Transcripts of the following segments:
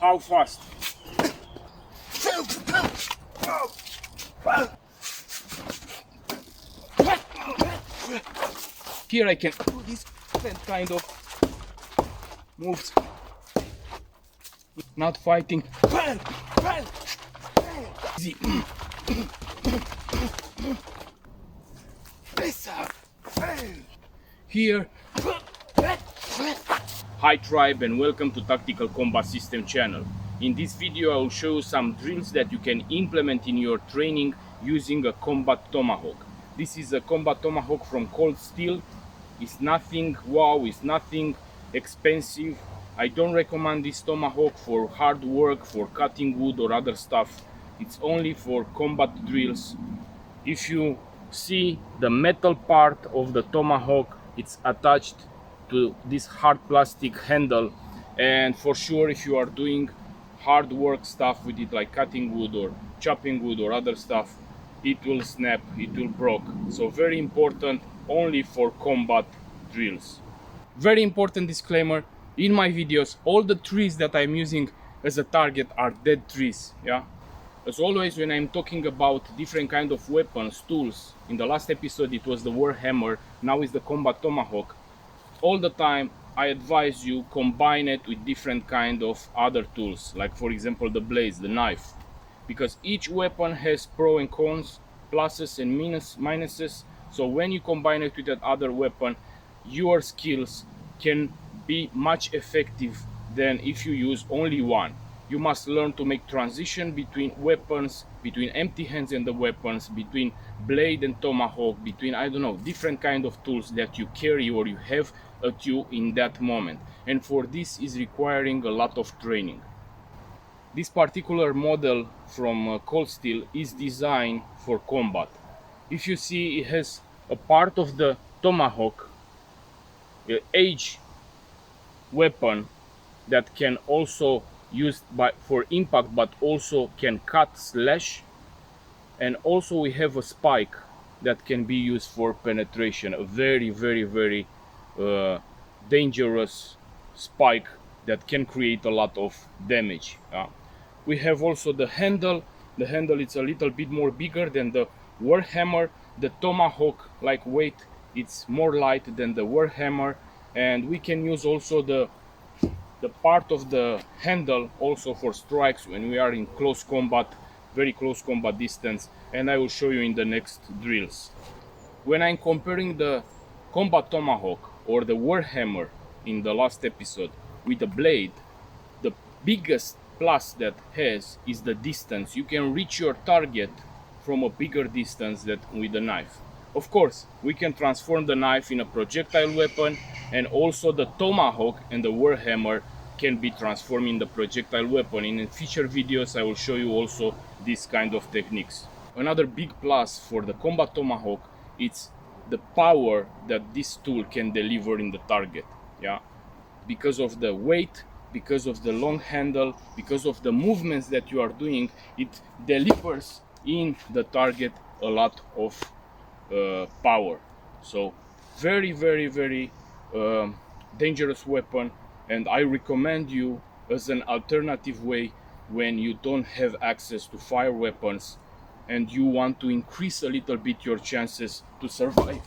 How fast? Here I can do this kind of moves. Not fighting. Easy. Here. Hi tribe, and welcome to Tactical Combat System channel. In this video I will show you some drills that you can implement in your training using a combat tomahawk. This is a combat tomahawk from cold steel. It's nothing wow, it's nothing expensive. I don't recommend this tomahawk for hard work, for cutting wood or other stuff. It's only for combat drills. If you see the metal part of the tomahawk, it's attached to this hard plastic handle, and for sure if you are doing hard work stuff with it, like cutting wood or chopping wood or other stuff, it will snap, it will break. So very important, only for combat drills. Very important disclaimer: in my videos all the trees that I'm using as a target are dead trees. As always, when I'm talking about different kind of weapons, tools, in the last episode it was the Warhammer, now is the combat tomahawk. All the time I advise you combine it with different kind of other tools, like for example the blades, the knife, because each weapon has pros and cons, pluses and minuses. So when you combine it with that other weapon, your skills can be much effective than if you use only one. You must learn to make transition between weapons, between empty hands and the weapons, between blade and tomahawk, between, I don't know, different kind of tools that you carry or you have at you in that moment. And for this is requiring a lot of training. This particular model from cold steel is designed for combat. If you see, it has a part of the tomahawk, edge weapon that can also used for impact, but also can cut, slash, and also we have a spike that can be used for penetration, a very dangerous spike that can create a lot of damage. We have also the handle. The handle is a little bit more bigger than the Warhammer. The tomahawk, like weight, it's more light than the Warhammer, and we can use also the part of the handle also for strikes when we are in close combat, very close combat distance, and I will show you in the next drills. When I'm comparing the combat tomahawk or the Warhammer in the last episode with the blade, the biggest plus that has is the distance. You can reach your target from a bigger distance than with the knife. Of course, we can transform the knife in a projectile weapon, and also the tomahawk and the Warhammer can be transformed in the projectile weapon. In future videos I will show you also this kind of techniques. Another big plus for the combat tomahawk is the power that this tool can deliver in the target. Because of the weight, because of the long handle, because of the movements that you are doing, it delivers in the target a lot of power. So very dangerous weapon, and I recommend you as an alternative way when you don't have access to fire weapons and you want to increase a little bit your chances to survive.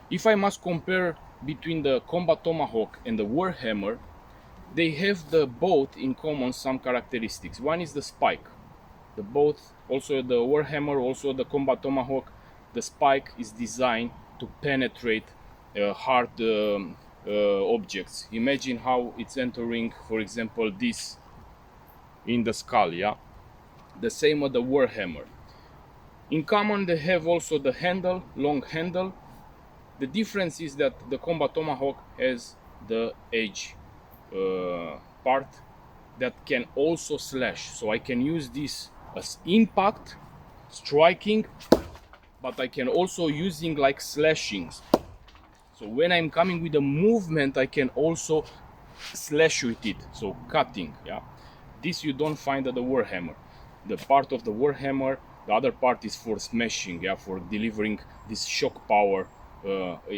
If I must compare between the Combat Tomahawk and the Warhammer, they have the both in common some characteristics. One is the spike. The both, also the Warhammer, also the Combat Tomahawk, the spike is designed to penetrate hard objects. Imagine how it's entering, for example, this in the skull, yeah? The same with the Warhammer. In common, they have also the handle, long handle. The difference is that the Combat Tomahawk has the edge part that can also slash. So I can use this as impact, striking, but I can also using like slashings. So when I'm coming with a movement, I can also slash with it, so cutting, yeah. This you don't find at the Warhammer. The part of the Warhammer, the other part is for smashing, yeah, for delivering this shock power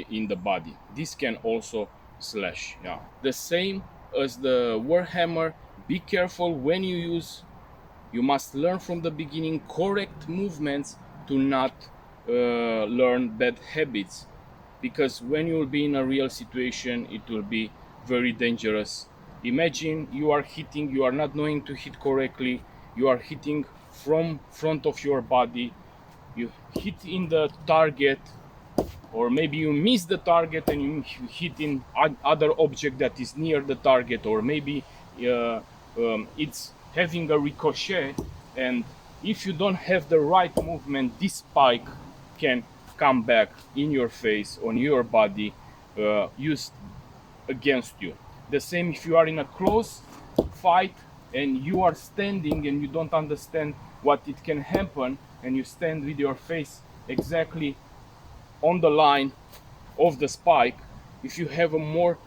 in the body. This can also slash, yeah. The same as the Warhammer, be careful when you use. You must learn from the beginning correct movements to not learn bad habits, because when you will be in a real situation, it will be very dangerous. Imagine you are hitting, you are not knowing to hit correctly, you are hitting from front of your body, you hit in the target, or maybe you miss the target and you hit in other object that is near the target, or maybe it's having a ricochet, and if you don't have the right movement, this spike can come back in your face, on your body, used against you. The same if you are in a close fight and you are standing and you don't understand what it can happen, and you stand with your face exactly on the line of the spike. If you have a more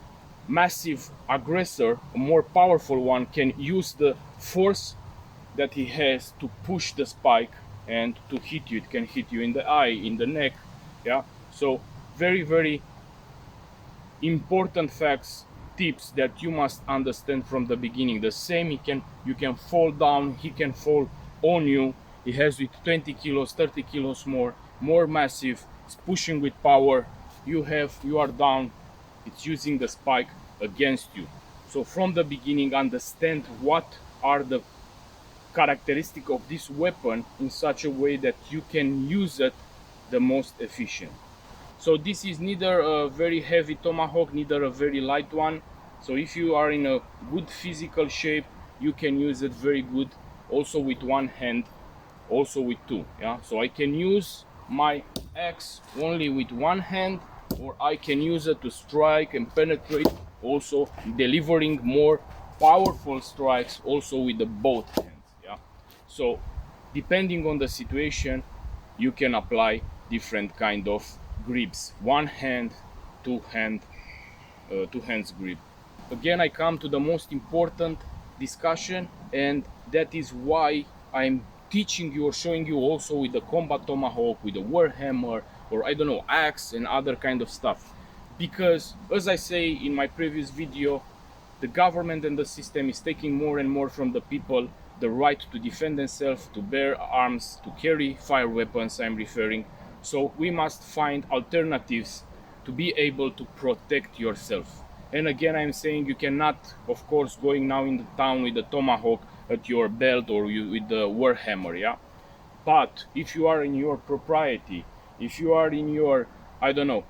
massive aggressor, a more powerful one, can use the force that he has to push the spike and to hit you. It can hit you in the eye, in the neck, yeah. So very, very important facts, tips that you must understand from the beginning. The same, you can fall down, he can fall on you. He has with 20 kilos, 30 kilos more massive. It's pushing with power. You are down. It's using the spike against you. So from the beginning, understand what are the characteristics of this weapon in such a way that you can use it the most efficient. So this is neither a very heavy tomahawk, neither a very light one. So if you are in a good physical shape, you can use it very good, also with one hand, also with two, yeah. So I can use my axe only with one hand, or I can use it to strike and penetrate, also delivering more powerful strikes also with the both hands, yeah. So depending on the situation, you can apply different kind of grips, one hand, two hands grip. Again, I come to the most important discussion, and that is why I'm teaching you or showing you also with the Combat Tomahawk, with the Warhammer, or I don't know, axe and other kind of stuff. Because as I say in my previous video, the government and the system is taking more and more from the people the right to defend themselves, to bear arms, to carry fire weapons, I'm referring. So we must find alternatives to be able to protect yourself. And again, I'm saying you cannot, of course, going now in the town with the tomahawk at your belt or with the Warhammer, yeah. But if you are in your propriety, if you are in your, I don't know,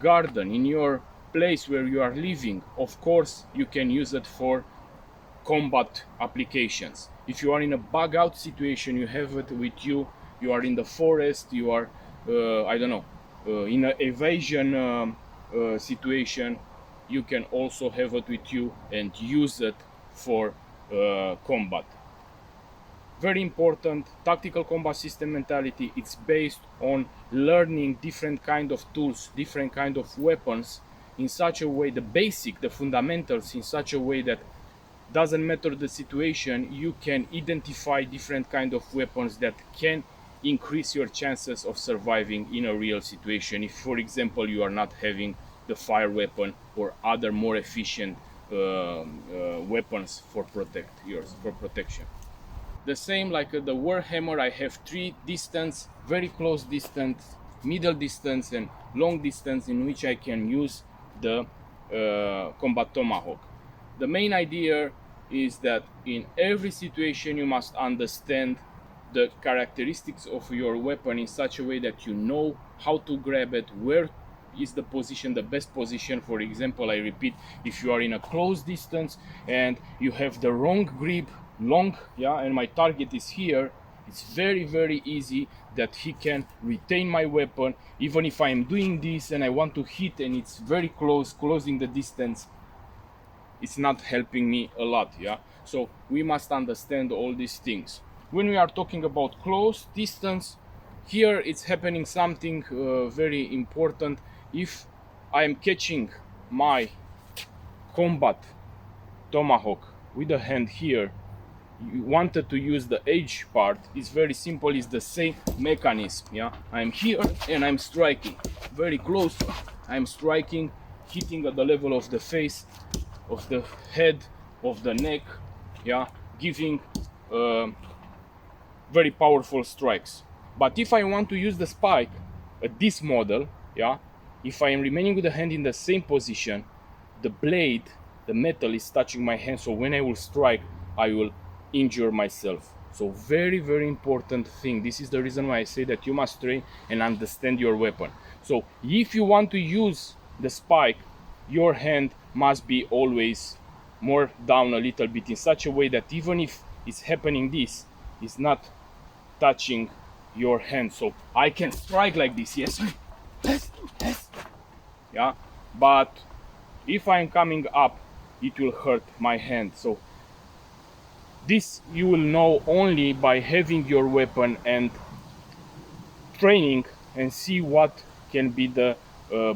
garden, in your place where you are living, of course you can use it for combat applications. If you are in a bug out situation, you have it with you. You are in the forest, you are I don't know, in an evasion situation, you can also have it with you and use it for combat. Very important, tactical combat system mentality. It's based on learning different kind of tools, different kind of weapons in such a way, the basic, the fundamentals, in such a way that doesn't matter the situation, you can identify different kind of weapons that can increase your chances of surviving in a real situation. If, for example, you are not having the fire weapon or other more efficient weapons for protection. The same like the Warhammer, I have 3 distance, very close distance, middle distance and long distance, in which I can use the combat tomahawk. The main idea is that in every situation you must understand the characteristics of your weapon in such a way that you know how to grab it, where is the position, the best position. For example, I repeat, if you are in a close distance and you have the wrong grip, long, yeah, and my target is here, it's very easy that he can retain my weapon. Even if I am doing this and I want to hit and it's very close, closing the distance, it's not helping me a lot, yeah. So we must understand all these things. When we are talking about close distance, here it's happening something very important. If I am catching my combat tomahawk with the hand here, you wanted to use the edge part, it's very simple, it's the same mechanism, yeah. I'm here and I'm striking very close, I'm striking, hitting at the level of the face, of the head, of the neck, yeah, giving very powerful strikes. But if I want to use the spike at this model, yeah, if I am remaining with the hand in the same position, the blade, the metal is touching my hand, so when I will strike, I will injure myself. So very important thing. This is the reason why I say that you must train and understand your weapon. So if you want to use the spike, your hand must be always more down a little bit in such a way that even if it's happening, this is not touching your hand. So I can strike like this, yes, yeah, but if I'm coming up, it will hurt my hand. So this you will know only by having your weapon and training and see what can be the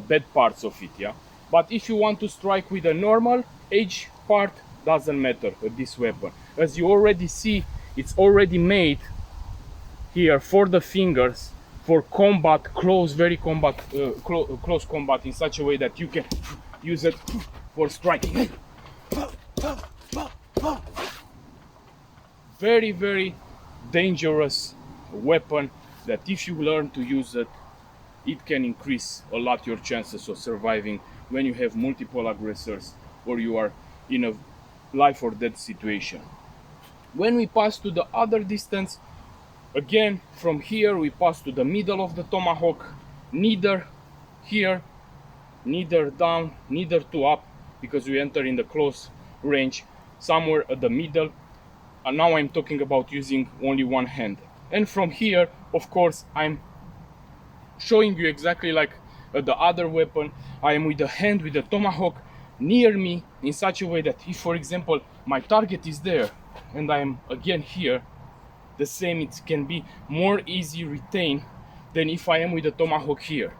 bad parts of it, yeah. But if you want to strike with a normal edge part, doesn't matter with this weapon. As you already see, it's already made here for the fingers, for combat, close, very combat, close combat, in such a way that you can use it for striking. Very dangerous weapon that if you learn to use it, it can increase a lot your chances of surviving when you have multiple aggressors or you are in a life or death situation. When we pass to the other distance, again from here we pass to the middle of the tomahawk, neither here, neither down, neither to up, because we enter in the close range, somewhere at the middle. And now I'm talking about using only one hand. And from here, of course, I'm showing you exactly like the other weapon. I am with the hand, with the tomahawk near me in such a way that if, for example, my target is there and I am again here, the same, it can be more easy retain than if I am with the tomahawk here.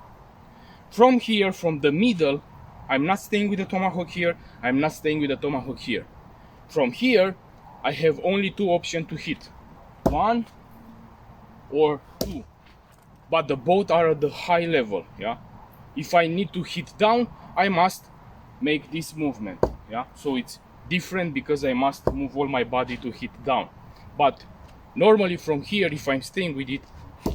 From here, from the middle, I'm not staying with the tomahawk here, I'm not staying with the tomahawk here. From here, I have only two options to hit, one or two, but the both are at the high level, yeah. If I need to hit down, I must make this movement, yeah. So it's different because I must move all my body to hit down. But normally from here, if I'm staying with it,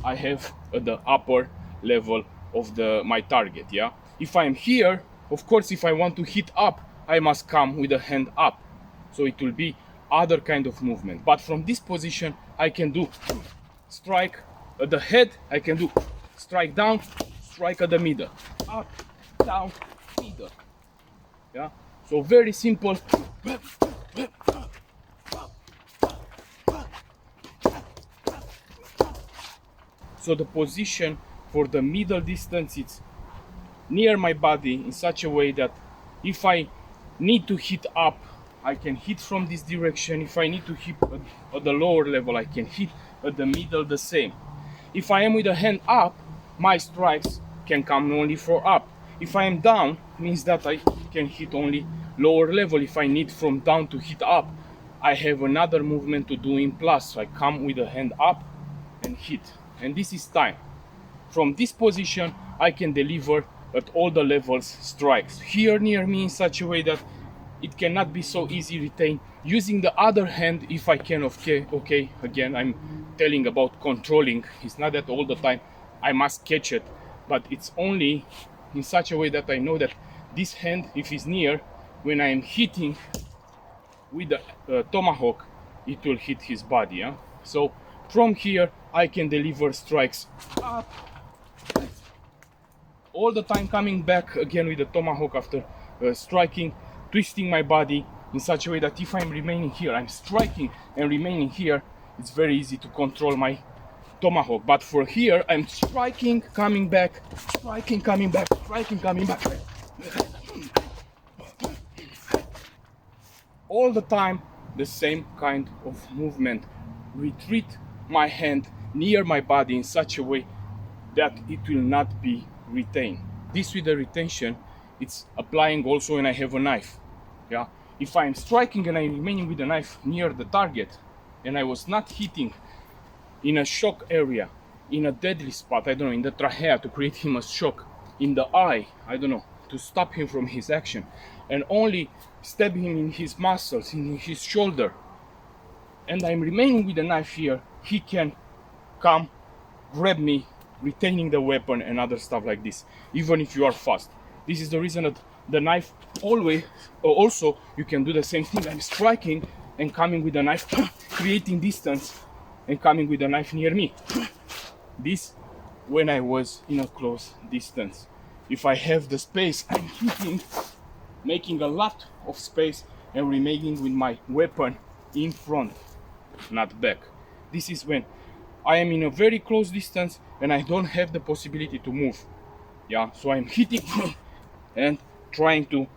I have the upper level of my target, yeah. If I'm here, of course, if I want to hit up, I must come with the hand up, so it will be other kind of movement. But from this position, I can do strike at the head, I can do strike down, strike at the middle, up, down, middle, yeah. So very simple. So the position for the middle distance, it's near my body in such a way that if I need to hit up, I can hit from this direction. If I need to hit at the lower level, I can hit at the middle the same. If I am with the hand up, my strikes can come only for up. If I am down, means that I can hit only lower level. If I need from down to hit up, I have another movement to do in plus. So I come with the hand up and hit. And this is time. From this position, I can deliver at all the levels strikes. Here near me in such a way that it cannot be so easy retained. Using the other hand, if I can, okay, again, I'm telling about controlling. It's not that all the time I must catch it, but it's only in such a way that I know that this hand, if it's near, when I am hitting with the tomahawk, it will hit his body. Yeah? So from here I can deliver strikes up, all the time coming back again with the tomahawk after striking, twisting my body in such a way that if I'm remaining here, I'm striking and remaining here, it's very easy to control my tomahawk. But for here, I'm striking, coming back, striking, coming back, striking, coming back. All the time, the same kind of movement. Retreat my hand near my body in such a way that it will not be retained. This with the retention, it's applying also when I have a knife. Yeah, if I'm striking and I'm remaining with the knife near the target, and I was not hitting in a shock area, in a deadly spot, I don't know, in the trachea to create him a shock, in the eye, I don't know, to stop him from his action, and only stab him in his muscles, in his shoulder, and I'm remaining with the knife here, he can come, grab me, retaining the weapon and other stuff like this, even if you are fast. This is the reason that the knife always, also you can do the same thing. I'm striking and coming with the knife, creating distance and coming with the knife near me. This when I was in a close distance. If I have the space, I'm hitting, making a lot of space and remaining with my weapon in front, not back. This is when I am in a very close distance and I don't have the possibility to move. Yeah, so I'm hitting and trying to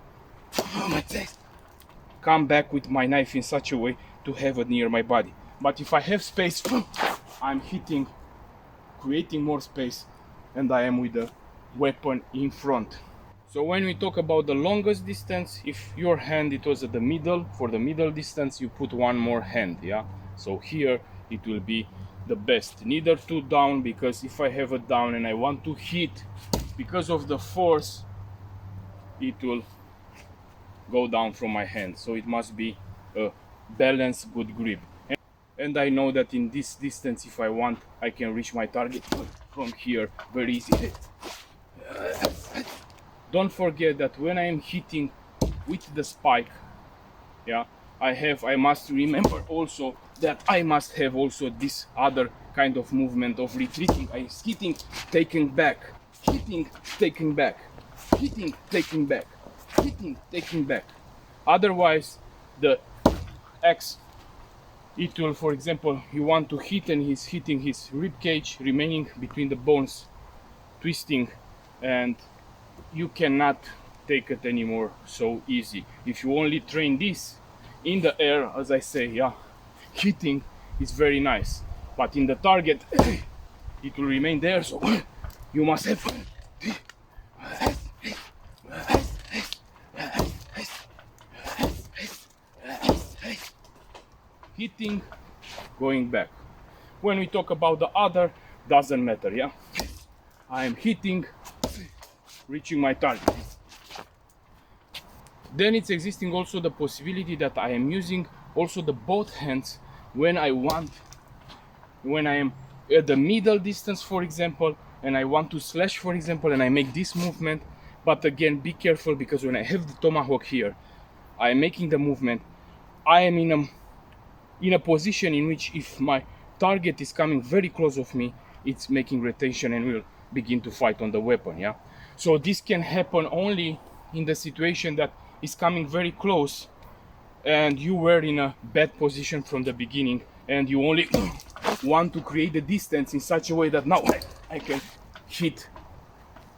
come back with my knife in such a way to have it near my body. But if I have space, I'm hitting, creating more space, and I am with the weapon in front. So when we talk about the longest distance, if your hand it was at the middle, for the middle distance you put one more hand. Yeah, so here it will be the best, neither two down, because if I have it down and I want to hit, because of the force it will go down from my hand. So it must be a balanced good grip, and I know that in this distance, if I want, I can reach my target from here very easy. Don't forget that when I am hitting with the spike, yeah, I must remember also that I must have also this other kind of movement of retreating. I am hitting, taking back, hitting, taking back, hitting, taking back, hitting, taking back. Otherwise, the axe, it will, for example, you want to hit and he's hitting his rib cage, remaining between the bones, twisting, and you cannot take it anymore so easy. If you only train this in the air, as I say, yeah, hitting is very nice, but in the target it will remain there, so you must have hitting, going back. When we talk about the other, doesn't matter, yeah, I am hitting, reaching my target. Then it's existing also the possibility that I am using also the both hands when I want, when I am at the middle distance, for example, and I want to slash, for example, and I make this movement. But again, be careful, because when I have the tomahawk here, I am making the movement, I am in a position in which if my target is coming very close of me, it's making retention and will begin to fight on the weapon. Yeah, so this can happen only in the situation that is coming very close and you were in a bad position from the beginning and you only want to create the distance in such a way that now I can hit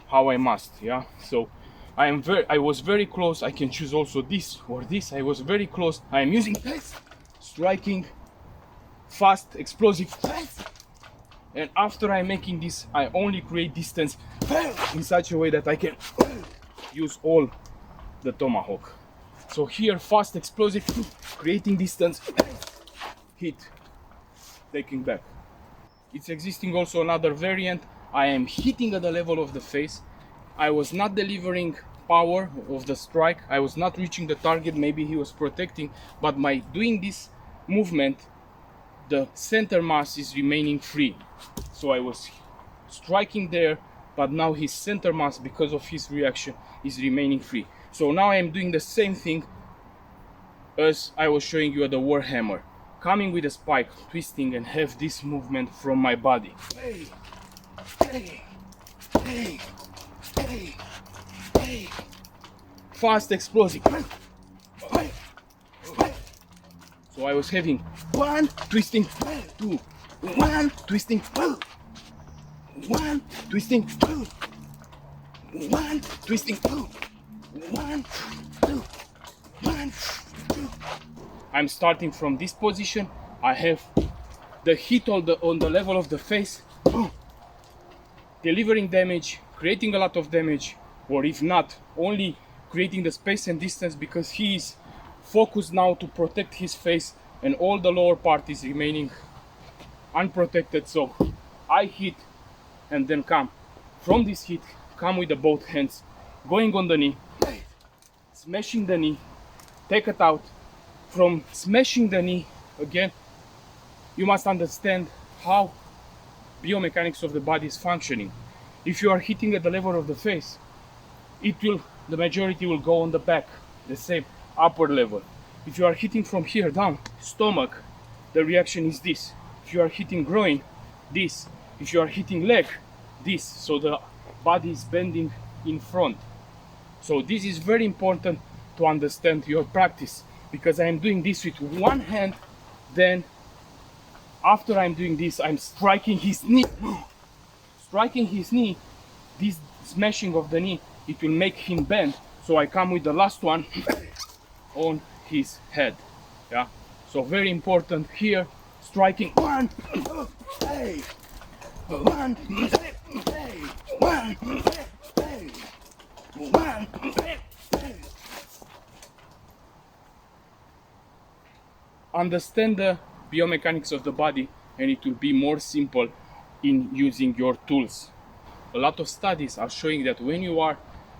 how I must. Yeah, so I was very close. I can choose also this or this. I was very close. I am using striking, fast, explosive, and after I'm making this, I only create distance in such a way that I can use all the tomahawk. So here, fast, explosive, creating distance, hit, taking back. It's existing also another variant. I am hitting at the level of the face. I was not delivering power of the strike. I was not reaching the target. Maybe he was protecting, but by doing this movement, the center mass is remaining free. So I was striking there, but now his center mass, because of his reaction, is remaining free. So now I am doing the same thing as I was showing you at the Warhammer, coming with a spike, twisting, and have this movement from my body. Hey, hey, hey, hey, hey. Fast, explosive. So I was having one twisting, two, one twisting, one twisting, one twisting, one, two, one, two. I'm starting from this position. I have the hit on the level of the face, delivering damage, creating a lot of damage, or if not, only creating the space and distance, because he is focused now to protect his face and all the lower part is remaining unprotected. So I hit and then come from this hit, come with the both hands, going on the knee, smashing the knee, take it out. From smashing the knee, again, you must understand how biomechanics of the body is functioning. If you are hitting at the level of the face, the majority will go on the back, the same upper level. If you are hitting from here down, stomach, the reaction is this. If you are hitting groin, this. If you are hitting leg, this. So the body is bending in front. So this is very important to understand your practice, because I am doing this with one hand, then after I'm doing this, I'm striking his knee. Striking his knee, this smashing of the knee, it will make him bend. So I come with the last one on his head. Yeah. So very important here, striking one, hey, one, hey, one, hey, one, hey. Understand the biomechanics of the body and it will be more simple in using your tools. A lot of studies are showing that when you are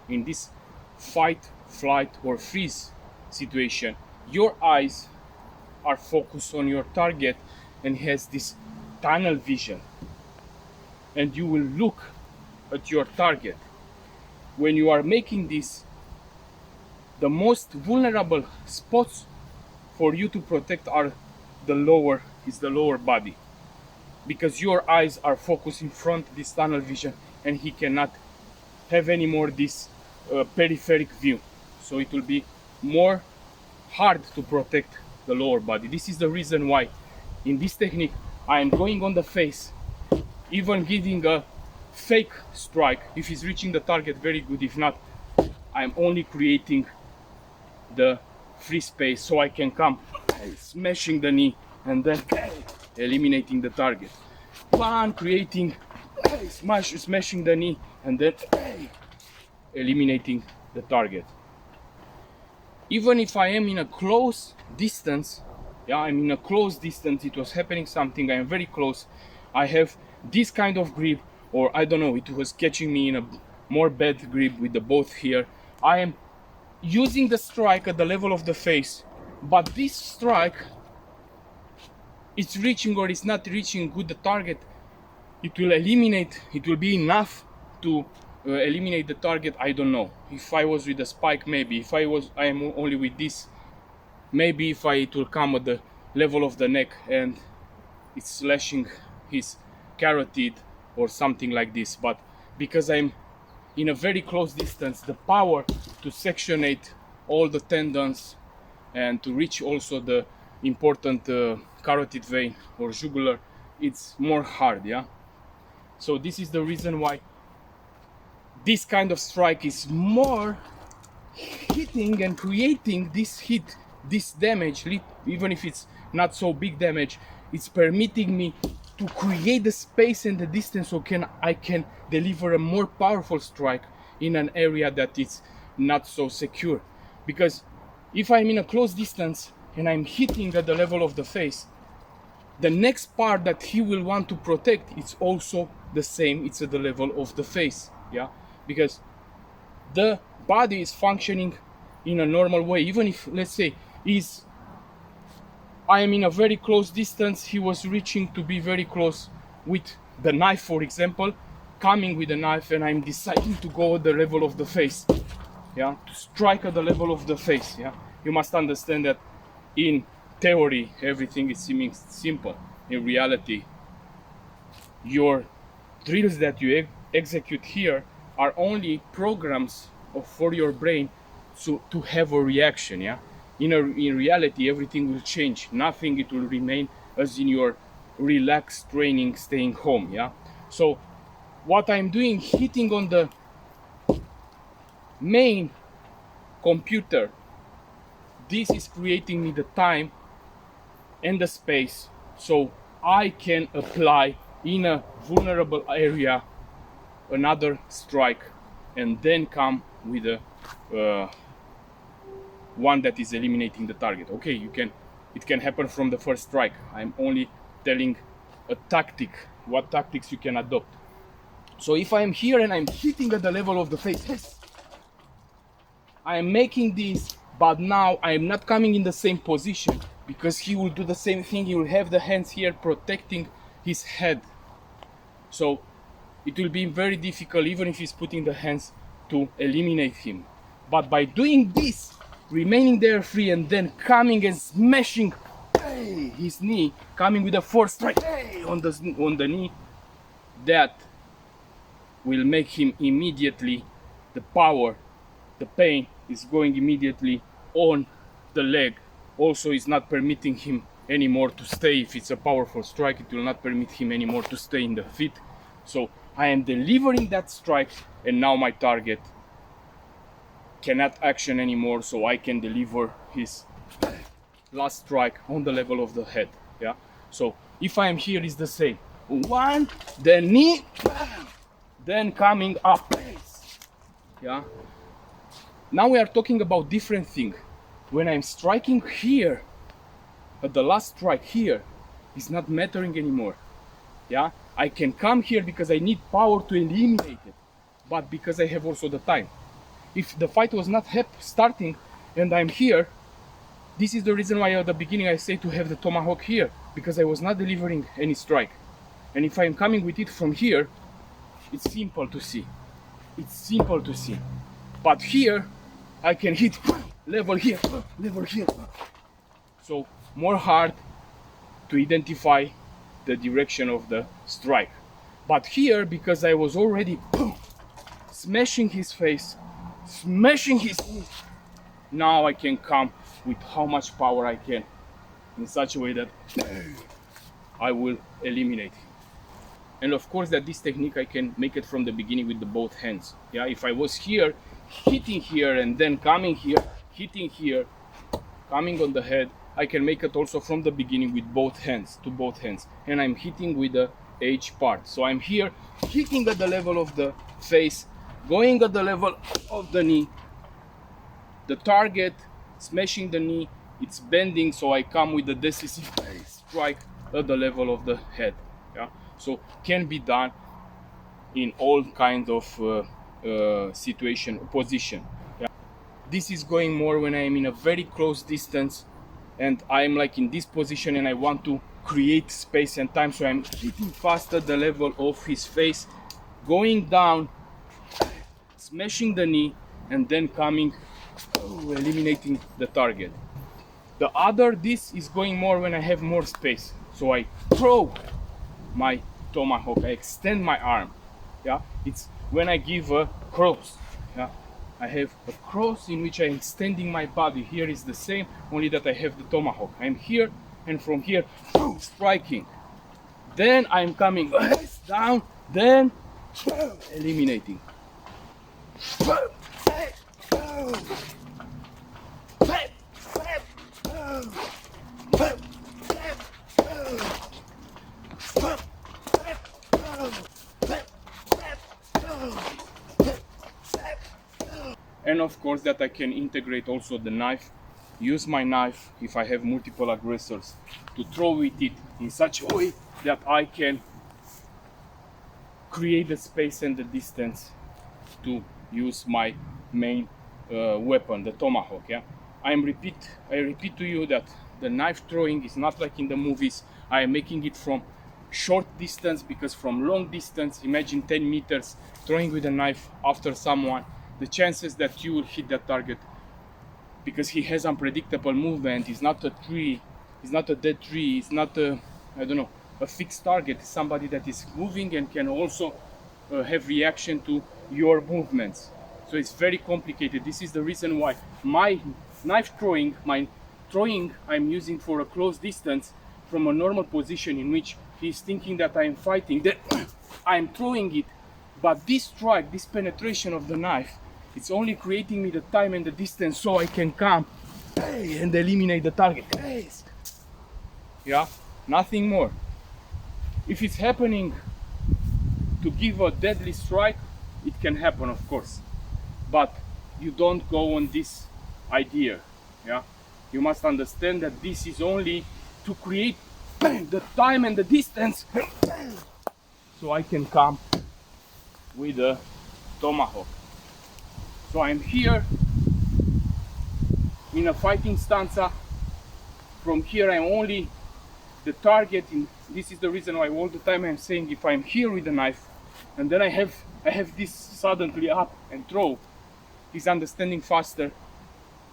in this fight, flight or freeze situation, your eyes are focused on your target and has this tunnel vision, and you will look at your target. When you are making this, the most vulnerable spots for you to protect are the lower body, because your eyes are focused in front, this tunnel vision, and he cannot have any more this peripheric view. So it will be more hard to protect the lower body. This is the reason why in this technique I am going on the face, even giving a fake strike. If he's reaching the target, very good. If not, I'm only creating the free space so I can come smashing the knee and then eliminating the target. One, creating smashing the knee and then eliminating the target. Even if I am in a close distance, I'm in a close distance, it was happening something, I am very close, I have this kind of grip, or I don't know, it was catching me in a more bad grip with the both here. I am using the strike at the level of the face, but this strike, it's reaching or it's not reaching good the target, it will eliminate, it will be enough to eliminate the target. I don't know. If I was with the spike, maybe. If I am only with this, maybe if it will come at the level of the neck and it's slashing his carotid or something like this. But because I'm in a very close distance, the power to sectionate all the tendons and to reach also the important carotid vein or jugular, it's more hard, yeah. So this is the reason why this kind of strike is more hitting and creating this hit, this damage, even if it's not so big damage. It's permitting me to create the space and the distance so I can deliver a more powerful strike in an area that is not so secure. Because if I'm in a close distance and I'm hitting at the level of the face, the next part that he will want to protect, it's also the same, it's at the level of the face, yeah. Because the body is functioning in a normal way. Even if, let's say, I am in a very close distance, he was reaching to be very close with the knife, for example, coming with a knife and I'm deciding to go at the level of the face, yeah, to strike at the level of the face, yeah. You must understand that in theory everything is seeming simple. In reality, your drills that you execute here are only programs for your brain to have a reaction, yeah. In reality, everything will change. Nothing, it will remain as in your relaxed training, staying home, yeah. So what I'm doing, hitting on the main computer, this is creating me the time and the space so I can apply in a vulnerable area another strike and then come with a one that is eliminating the target. Okay, it can happen from the first strike. I'm only telling a tactic, what tactics you can adopt. So if I'm here and I'm hitting at the level of the face, yes, I am making this, but now I am not coming in the same position because he will do the same thing. He will have the hands here protecting his head. So it will be very difficult, even if he's putting the hands, to eliminate him. But by doing this, remaining there free and then coming and smashing his knee, coming with a force strike on the knee, that will make him immediately, the power, the pain is going immediately on the leg. Also, is not permitting him anymore to stay. If it's a powerful strike, it will not permit him anymore to stay in the feet. So I am delivering that strike, and now my target cannot action anymore, so I can deliver his last strike on the level of the head, yeah. So if I am here, is the same. One, then knee, then coming up, yeah. Now we are talking about different thing. When I'm striking here, at the last strike here, is not mattering anymore, yeah. I can come here because I need power to eliminate it, but because I have also the time. If the fight was not starting and I'm here, this is the reason why at the beginning I say to have the tomahawk here, because I was not delivering any strike. And if I'm coming with it from here, it's simple to see. It's simple to see. But here, I can hit level here, level here. So more hard to identify the direction of the strike. But here, because I was already smashing his face, smashing his knee, now I can come with how much power I can in such a way that I will eliminate him. And of course that this technique I can make it from the beginning with the both hands. Yeah, if I was here, hitting here and then coming here, hitting here, coming on the head, I can make it also from the beginning with both hands, to both hands. And I'm hitting with the H part. So I'm here hitting at the level of the face, going at the level of the knee, the target, smashing the knee, it's bending, so I come with the decisive strike at the level of the head. Yeah, so can be done in all kinds of position. Yeah. This is going more when I am in a very close distance and I'm like in this position and I want to create space and time, so I'm hitting fast at the level of his face, going down, smashing the knee, and then coming, eliminating the target. The other, this is going more when I have more space, so I throw my tomahawk, I extend my arm. Yeah, it's when I give a cross. Yeah, I have a cross in which I'm extending my body. Here is the same, only that I have the tomahawk. I'm here, and from here, striking. Then I'm coming down, then eliminating. And of course that I can integrate also the knife, use my knife if I have multiple aggressors to throw with it in such a way that I can create the space and the distance to use my main weapon, the tomahawk. Yeah, I repeat to you that the knife throwing is not like in the movies. I am making it from short distance, because from long distance, imagine 10 meters, throwing with a knife after someone, the chances that you will hit that target, because he has unpredictable movement, he's not a tree, he's not a dead tree, he's not a, I don't know, a fixed target, it's somebody that is moving and can also have reaction to your movements. So it's very complicated. This is the reason why my knife throwing, my throwing I'm using for a close distance from a normal position in which he's thinking that I'm fighting, that I'm throwing it, but this strike, this penetration of the knife, it's only creating me the time and the distance so I can come and eliminate the target. Yeah, nothing more. If it's happening to give a deadly strike, it can happen, of course, but you don't go on this idea. Yeah, you must understand that this is only to create the time and the distance so I can come with a tomahawk. So I'm here in a fighting stanza. From here I'm only the target. This is the reason why all the time I'm saying, if I'm here with a knife and then I have this suddenly up and throw, he's understanding faster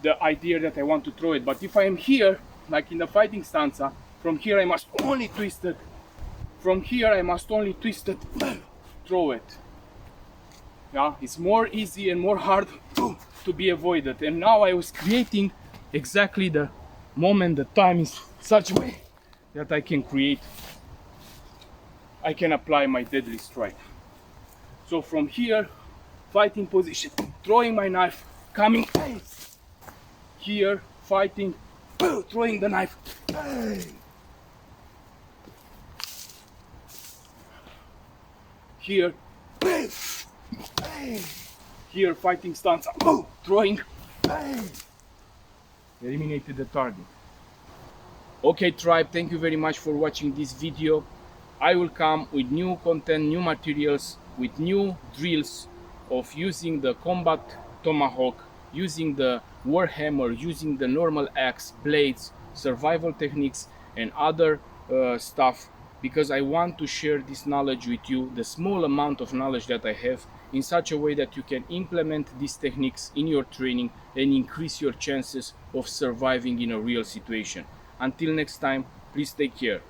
the idea that I want to throw it. But if I am here, like in the fighting stanza, from here I must only twist it. From here I must only twist it, throw it. Yeah, it's more easy and more hard to be avoided. And now I was creating exactly the moment, the time is such a way that I can apply my deadly strike. So from here, fighting position, throwing my knife, coming here, fighting, throwing the knife, here, here, fighting stance, throwing, eliminated the target. Okay tribe, thank you very much for watching this video. I will come with new content, new materials, with new drills of using the combat tomahawk, using the Warhammer, using the normal axe, blades, survival techniques and other stuff, because I want to share this knowledge with you, the small amount of knowledge that I have, in such a way that you can implement these techniques in your training and increase your chances of surviving in a real situation. Until next time, please take care.